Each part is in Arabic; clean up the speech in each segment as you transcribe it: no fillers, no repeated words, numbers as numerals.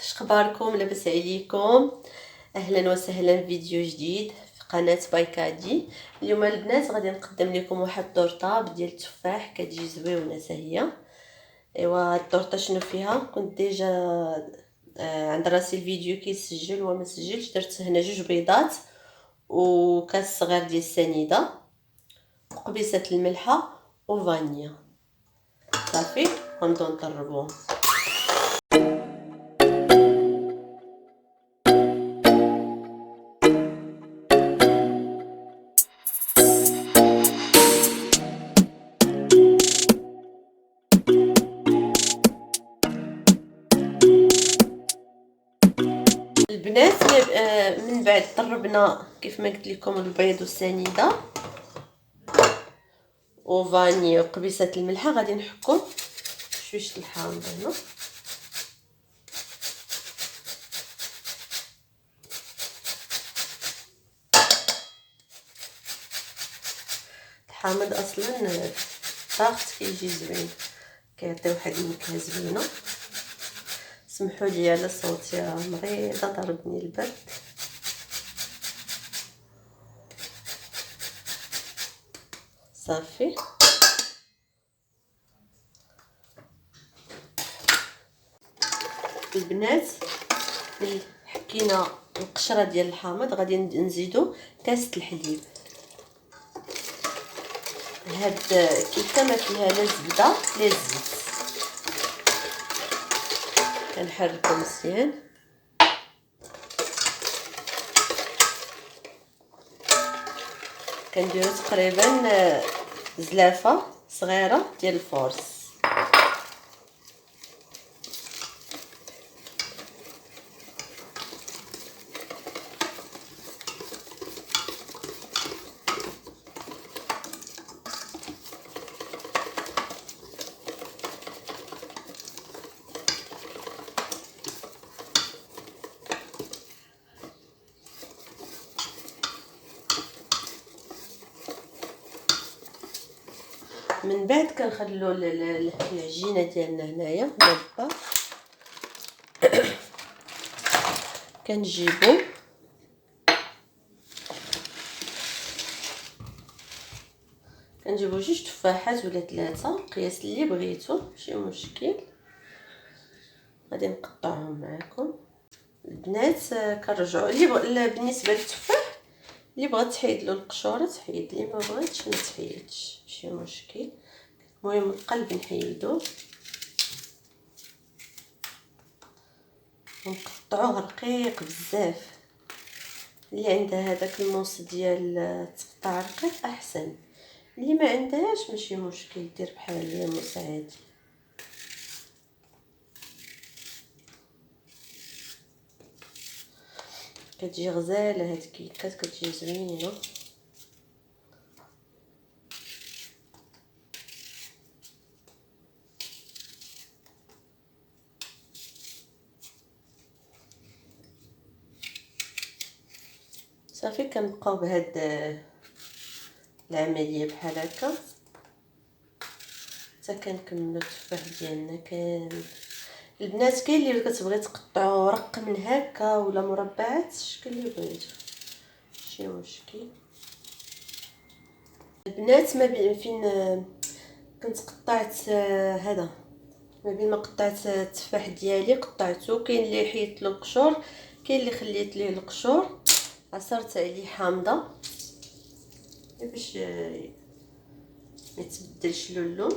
شخباركم؟ لاباس عليكم؟ اهلا وسهلا في فيديو جديد في قناه بايكادي. اليوم البنات غادي نقدم لكم واحد الطورطه ديال التفاح كتجي زويونه حتى ايوا الطورطه شنو فيها. كنت ديجا عند راسي الفيديو كيسجل وما سجلش. درت هنا 2 بيضات وكاس صغير ديال السنيده وقبيصه الملحه وفانيا. صافي غنبداو نطربوهم. البنات من بعد طربنا كيف ما قلت لكم البيض والسنيده وفاني وقبيصه الملحه. غادي نحكو شويش الحامض هنا الحامض اصلا طاغت كيجي زوين كيعطي واحد النكهه زوينه. سمحوا لي على صوتي مريضه ضربني البرد. صافي البنات ملي حكينا القشره ديال الحامض غادي نزيدو كاسه الحليب. هاد كيكه ما فيها لا زبده لا زيت. كنحركو مزيان كنديرو تقريبا زلافه صغيره ديال الفورس. من بعد كنخلو العجينه ديالنا هنايا دابا. كنجيبو جوج تفاحات ولا 3 قياس اللي بغيتو ماشي مشكل. غادي نقطعهم معكم البنات. كنرجعوا اللي بالنسبه للتفاح اللي بغات تحيد له القشوره تحيد، اللي ما بغاتش ما تحيدش ماشي مشكل. المهم القلب نحيدو ونقطعوه رقيق بزاف. اللي عندها هذاك الموس ديال التقطاع رقيق احسن، اللي ما عندهاش ماشي مشكل دير بحال الموس عادي. كتجي غزاله هاد الكيكات كتجي زوينه. صافي كنبقاو بهاد العمليه بحال هكا حتى كنكملوا التفاح ديالنا كامل. البنات كاين اللي كتبغي تقطعو رق من هكا ولا مربعات الشكل اللي بغيتو ماشي مشكل. البنات ما بين فين كنت قطعت هذا ما بين ما قطعت التفاح ديالي قطعته. كاين اللي حيدت له القشور كاين اللي خليت ليه القشور. عصرت عليه حامضه باش ما يتبدلش له اللون.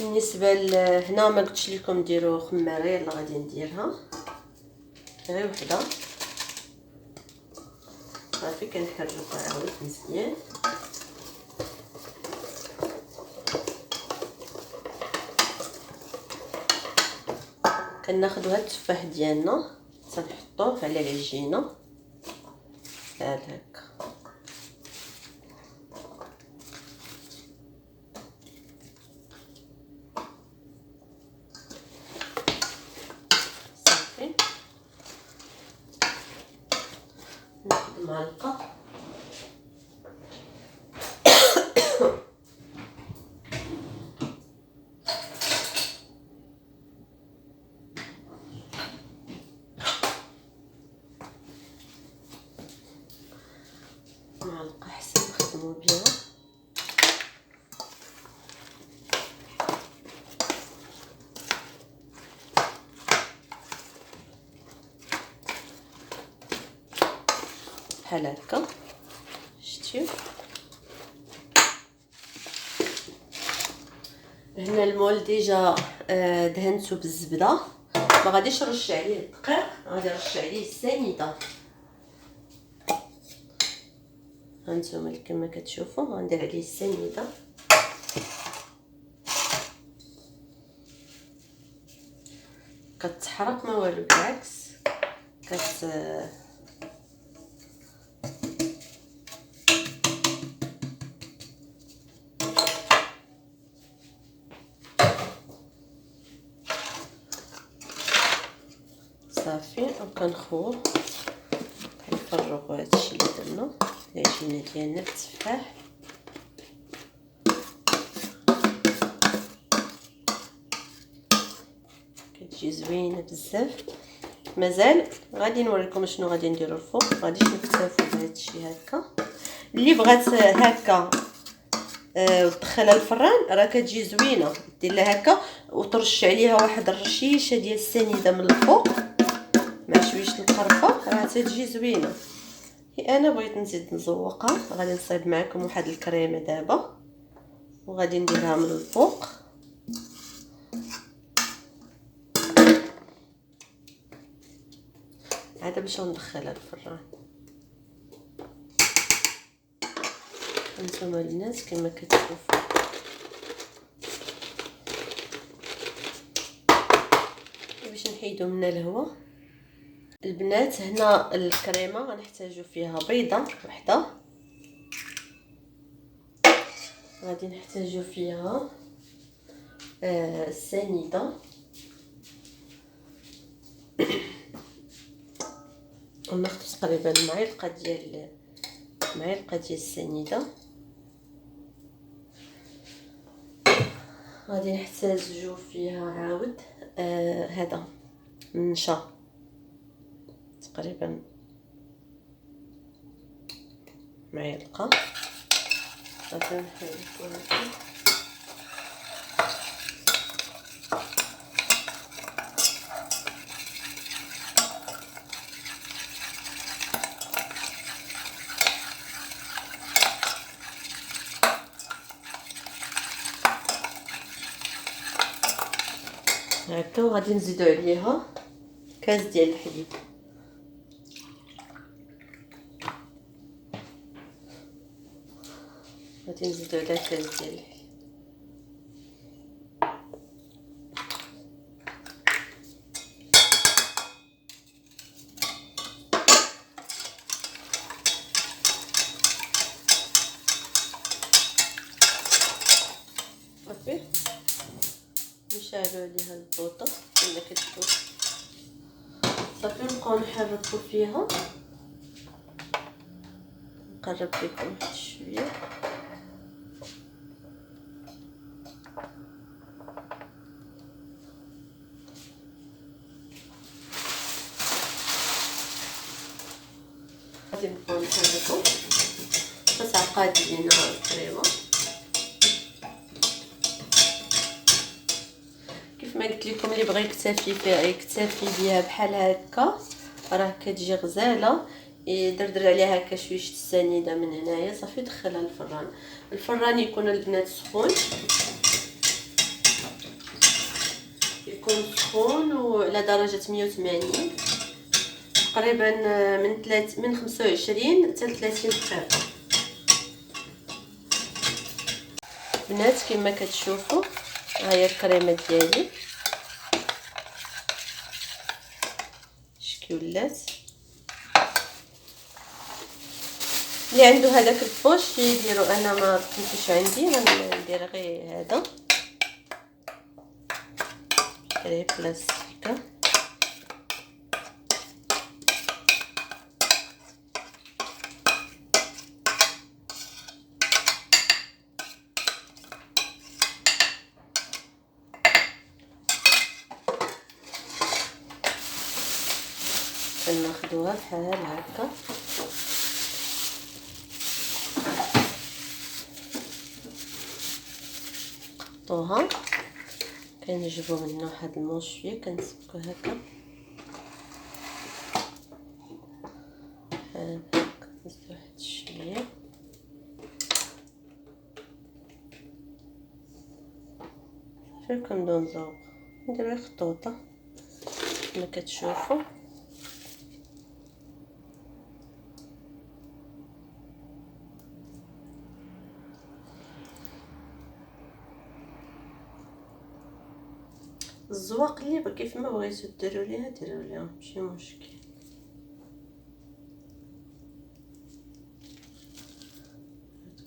بالنسبه هنا ما قلتش لكم ديروا خماره، يلا غادي نديرها غير وحده. صافي كنحركها عاود مزيان. كناخذوا هاد التفاح ديالنا تنحطوه على العجينه بحال هكا. صافي ناخذ معلقه بحال هكا. شتيو هنا المول ديجا دهنتو بالزبده، ما غاديش نرش عليه الدقيق، غادي نرش عليه السنيده. هانتوما كما كتشوفوا غندير عليه السنيده. كتحرق ما والو، بالعكس صافي. وكنخوض كنفرغوا هادشي اللي درنا العجينه ديالنا بالتفاح. كتجي زوينه بزاف. مازال غادي نوريكم شنو غادي نديرو الفوق. غاديش نكتفوا بهادشي هكا. اللي بغات هكا وتدخلها الفران راه كتجي زوينه. دير لها هكا وترش عليها واحد الرشيشه ديال السنيده من الفوق مع شويه القرفه، راه تتجي زوينه. انا بغيت نزيد نزوقها. غادي نصايب معكم واحد الكريمه دابا وغادي نديرها من الفوق. عاد باش ندخلها الفران. هانتوما البنات كما كتشوفوا باش نحيدو منها الهواء. البنات هنا الكريمه غنحتاجو فيها بيضه وحده، غادي نحتاجو فيها السنيده وناخذ تقريبا معلقه ديال السنيده. غادي نحتاجو فيها عاود هذا النشا تقريبا معلقه. غادي نحيدو هكا هكا. وغادي نزيدو عليها كاس ديال الحليب. غادي نزيدو عليها كاس ديال الحليب. صافي نشعلو عليها البوطه كما كتشوف. صافي نبقاو نحركو فيها. نقرب لكم واحد شويه. غادي نبقاو نحركو باش تعقد لينا الكريمه. كيف ما قلت لكم اللي بغى يكتفي بها بحال هكا راه كتجي غزاله. يدردر عليها هكا شويه السنيده من هنايا. صافي دخلها الفران. الفران يكون البنات سخون، يكون سخون وعلى درجه 180 تقريبا من 25 حتى 30 دقيقه. بنات كما كتشوفوا ها هي الكريمه ديالي شكي ولات. اللي عنده هذاك الفوش يديرو، انا ما كنتش عندي، غندير غير هذا غير بلاستيكه. كناخدوها بحال هكا. نحطوها كنجيبو منها واحد الموشفيه كنسكو هكا بحال هكا شنو كنبداو نزوق، ندير غير خطوطه كما كتشوفوا. الزواق اللي كيف ما بغيتو ديروا ليها ديروا ليها، ماشي مشكل.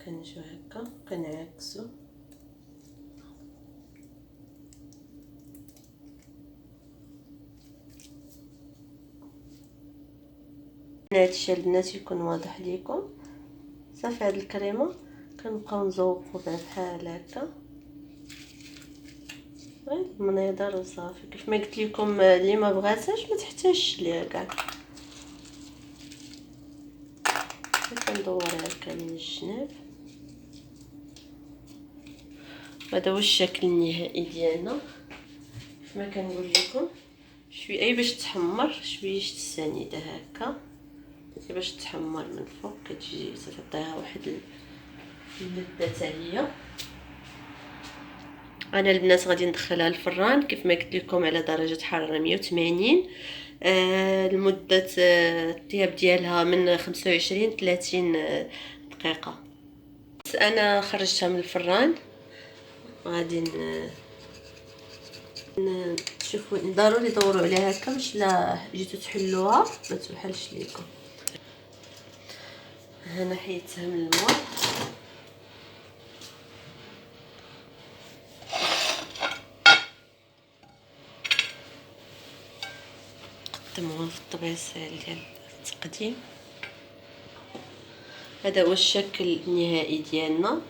كنجيو هكا كنعكسو هادشي البنات يكون واضح ليكم. صافي هاد الكريمه كنبقاو نزوقو بها بحال هكا غير المنيضر وصافي. كيف ما قلت لكم اللي ما بغاتهاش ما تحتاجش ليها كاع. كندور هكا من الجناب. هذا هو الشكل النهائي ديالنا. كيف ما كنقول لكم شويه اي باش تحمر شويه السنيده هكا باش تحمر من فوق، كتجي تعطيها واحد اللذه حتى هي. انا البنات غادي ندخلها الفران كيف ما قلت لكم على درجه حراره 180 لمده الطياب ديالها من 25 30 دقيقه. انا خرجتها من الفران غادي شوفوا ضروري دوروا عليها هكا باش لا جيتو تحلوها ما توحلش ليكم. هنا حيدتها من الماء قدموها في الطبيسيل ديال التقديم. هذا هو الشكل النهائي ديالنا.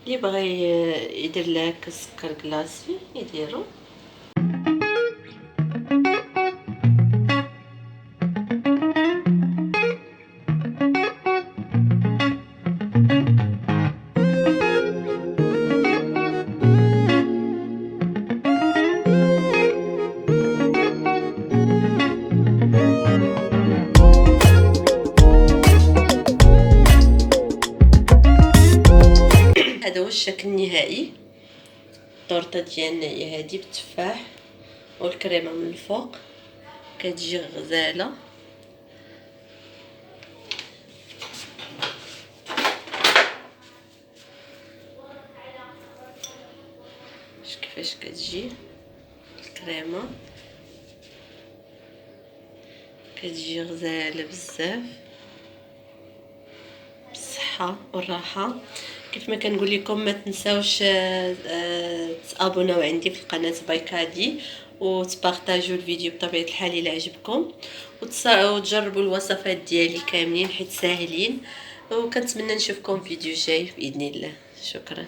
اللي بغى يدير لها كاس سكر كلاصي يديرو. هذا هو الشكل النهائي. الطورطه ديالنا هي هذه بالتفاح والكريمه من الفوق كتجي غزاله. كيفاش كتجي الكريمه كتجي غزاله بزاف بالصحه والراحه. كيف ما كنقول لكم ما تنساوش تابوناو عندي في القناه بايكادي وتبارطاجيو الفيديو بطبيعه الحال الى عجبكم وتجربوا الوصفات ديالي كاملين حيت ساهلين. وكنتمنى نشوفكم فيديو جاي باذن الله. شكرا.